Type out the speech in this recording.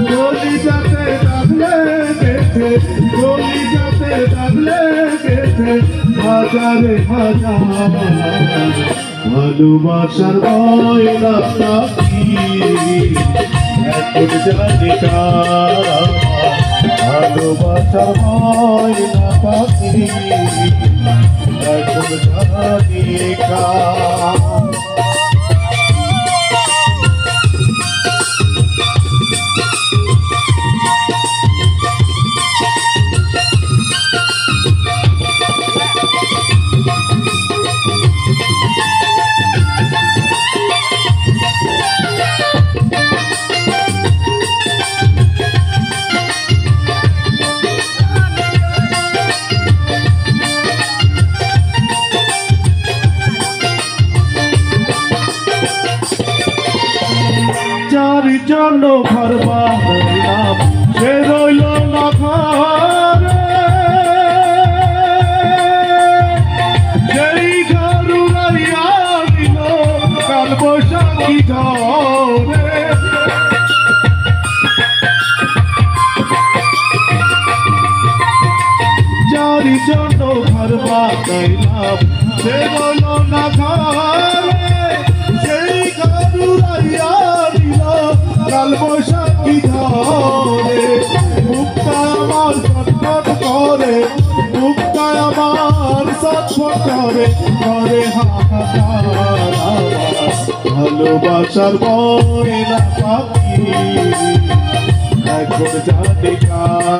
কলিজাতে দাগ লেগেছে, কলিজাতে দাগ লেগেছে হাজারে হাজার। ভালোবাসার ময়না পাখি এখন জানি কার, ভালোবাসার ময়না পাখি এখন জানি কার। যার জন্য ঘর বানাইলাম সে রইল না ঘরে, সেই ঘর উড়াইয়া দিল কাল বৈশাখী ঝড়ে। যার জন্য ঘর বানাইলাম সে রইল না ঘরে, সেই ঘর উড়াইয়া কাল বৈশাখী ঝড়ে। বুকটা আমার ছটফট করে, বুকটা আমার ছটফট করে, করে হাহাকার। ভালোবাসার ময়না পাখি এখন জানি কার।